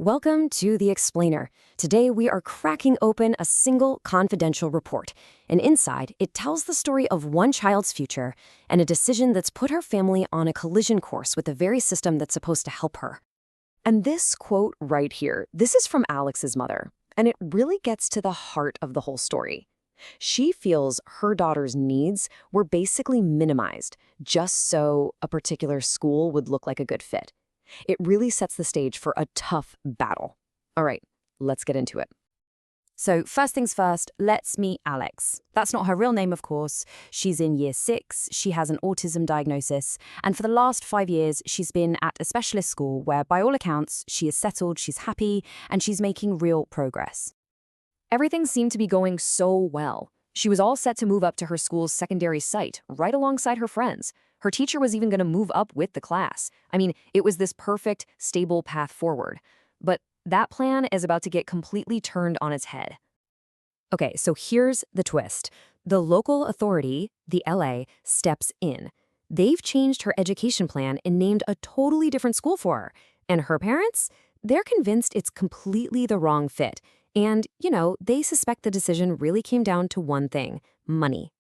Welcome to The Explainer. Today we are cracking open a single confidential report. And inside, it tells the story of one child's future and a decision that's put her family on a collision course with the very system that's supposed to help her. And this quote right here, this is from Alex's mother, and it really gets to the heart of the whole story. She feels her daughter's needs were basically minimized just so a particular school would look like a good fit. It really sets the stage for a tough battle. All right, let's get into it. So first things first, let's meet Alex. That's not her real name, of course. She's in year 6, she has an autism diagnosis, and for the last 5 years, she's been at a specialist school where, by all accounts, she is settled, she's happy, and she's making real progress. Everything seemed to be going so well. She was all set to move up to her school's secondary site, right alongside her friends. Her teacher was even going to move up with the class. I mean, it was this perfect, stable path forward. But that plan is about to get completely turned on its head. Okay, so here's the twist. The local authority, the LA, steps in. They've changed her education plan and named a totally different school for her. And her parents? They're convinced it's completely the wrong fit. And, they suspect the decision really came down to one thing: money.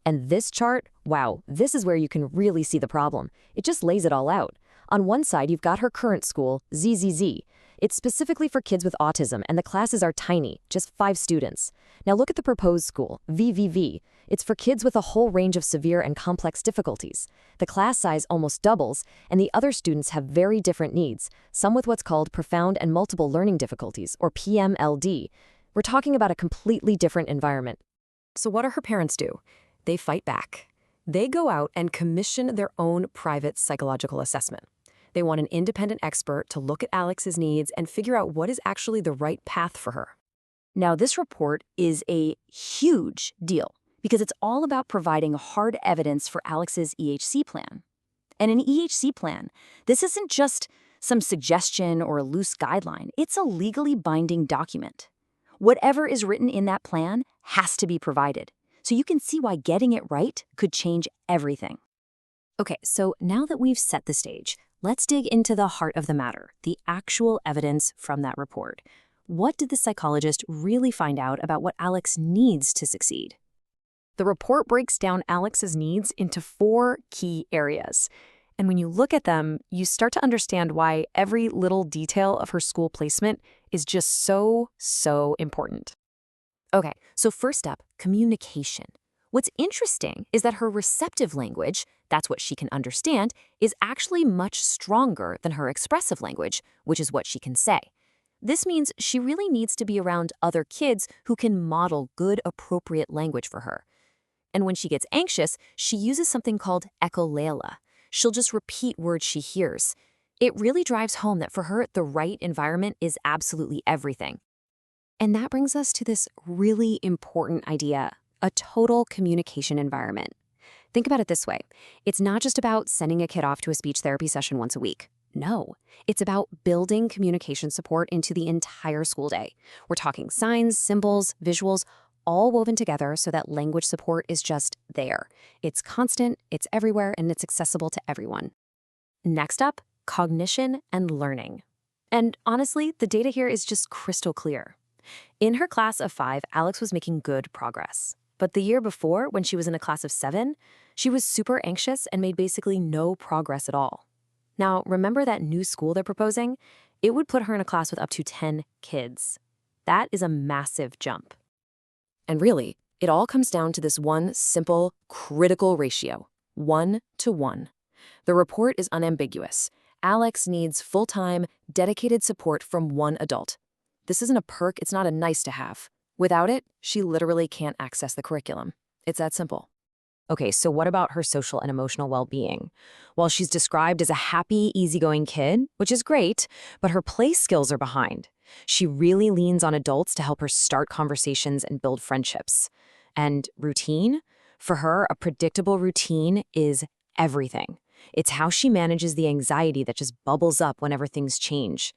And this chart, wow, this is where you can really see the problem. It just lays it all out. On one side, you've got her current school, ZZZ. It's specifically for kids with autism, and the classes are tiny, just 5 students. Now look at the proposed school, VVV. It's for kids with a whole range of severe and complex difficulties. The class size almost doubles, and the other students have very different needs, some with what's called profound and multiple learning difficulties, or PMLD. We're talking about a completely different environment. So what do her parents do? They fight back. They go out and commission their own private psychological assessment. They want an independent expert to look at Alex's needs and figure out what is actually the right path for her. Now, this report is a huge deal because it's all about providing hard evidence for Alex's EHC plan. And an EHC plan, this isn't just some suggestion or a loose guideline. It's a legally binding document. Whatever is written in that plan has to be provided. So you can see why getting it right could change everything. Okay, so now that we've set the stage, let's dig into the heart of the matter, the actual evidence from that report. What did the psychologist really find out about what Alex needs to succeed? The report breaks down Alex's needs into 4 key areas. And when you look at them, you start to understand why every little detail of her school placement is just so important. Okay, so first up, communication. What's interesting is that her receptive language, that's what she can understand, is actually much stronger than her expressive language, which is what she can say. This means she really needs to be around other kids who can model good, appropriate language for her. And when she gets anxious, she uses something called echolalia. She'll just repeat words she hears. It really drives home that for her, the right environment is absolutely everything. And that brings us to this really important idea: a total communication environment. Think about it this way. It's not just about sending a kid off to a speech therapy session once a week. No, it's about building communication support into the entire school day. We're talking signs, symbols, visuals, all woven together so that language support is just there. It's constant, it's everywhere, and it's accessible to everyone. Next up, cognition and learning. And honestly, the data here is just crystal clear. In her class of 5, Alex was making good progress. But the year before, when she was in a class of 7, she was super anxious and made basically no progress at all. Now, remember that new school they're proposing? It would put her in a class with up to 10 kids. That is a massive jump. And really, it all comes down to this one simple, critical ratio: 1-to-1. The report is unambiguous. Alex needs full-time, dedicated support from one adult. This isn't a perk, it's not a nice to have. Without it, she literally can't access the curriculum. It's that simple. Okay, so what about her social and emotional well-being? Well, she's described as a happy, easygoing kid, which is great, but her play skills are behind. She really leans on adults to help her start conversations and build friendships. And routine? For her, a predictable routine is everything. It's how she manages the anxiety that just bubbles up whenever things change.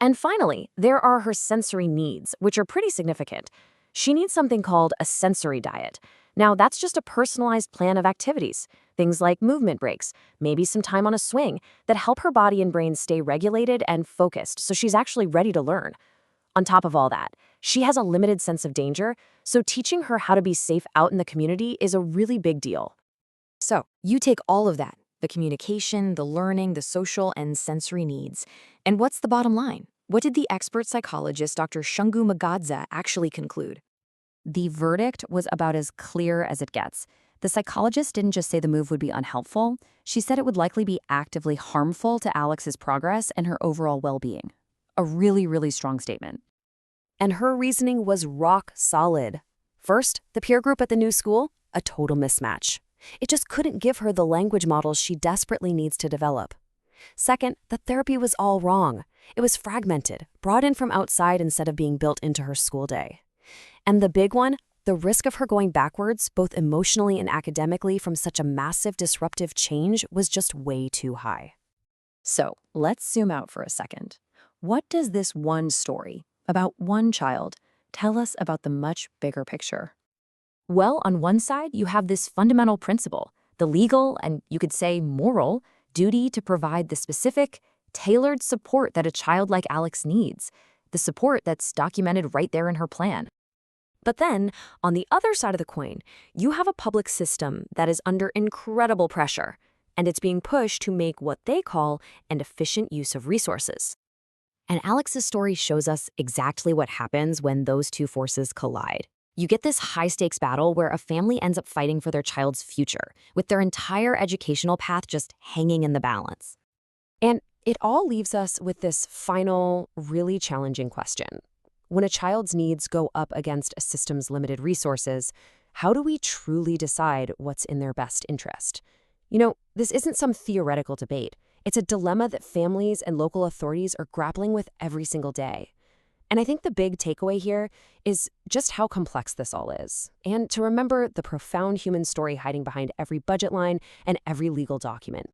And finally, there are her sensory needs, which are pretty significant. She needs something called a sensory diet. Now, that's just a personalized plan of activities. Things like movement breaks, maybe some time on a swing, that help her body and brain stay regulated and focused so she's actually ready to learn. On top of all that, she has a limited sense of danger, so teaching her how to be safe out in the community is a really big deal. So, you take all of that, the communication, the learning, the social and sensory needs. And what's the bottom line? What did the expert psychologist Dr. Shungu M'gadzah actually conclude? The verdict was about as clear as it gets. The psychologist didn't just say the move would be unhelpful, she said it would likely be actively harmful to Alex's progress and her overall well-being. A really, really strong statement. And her reasoning was rock solid. First, the peer group at the new school, a total mismatch. It just couldn't give her the language models she desperately needs to develop. Second, the therapy was all wrong. It was fragmented, brought in from outside instead of being built into her school day. And the big one, the risk of her going backwards, both emotionally and academically, from such a massive disruptive change was just way too high. So, let's zoom out for a second. What does this one story, about one child, tell us about the much bigger picture? Well, on one side, you have this fundamental principle, the legal and, you could say, moral duty to provide the specific, tailored support that a child like Alex needs, the support that's documented right there in her plan. But then, on the other side of the coin, you have a public system that is under incredible pressure, and it's being pushed to make what they call an efficient use of resources. And Alex's story shows us exactly what happens when those two forces collide. You get this high-stakes battle where a family ends up fighting for their child's future, with their entire educational path just hanging in the balance. And it all leaves us with this final, really challenging question. When a child's needs go up against a system's limited resources, how do we truly decide what's in their best interest? You know, this isn't some theoretical debate. It's a dilemma that families and local authorities are grappling with every single day. And I think the big takeaway here is just how complex this all is, and to remember the profound human story hiding behind every budget line and every legal document.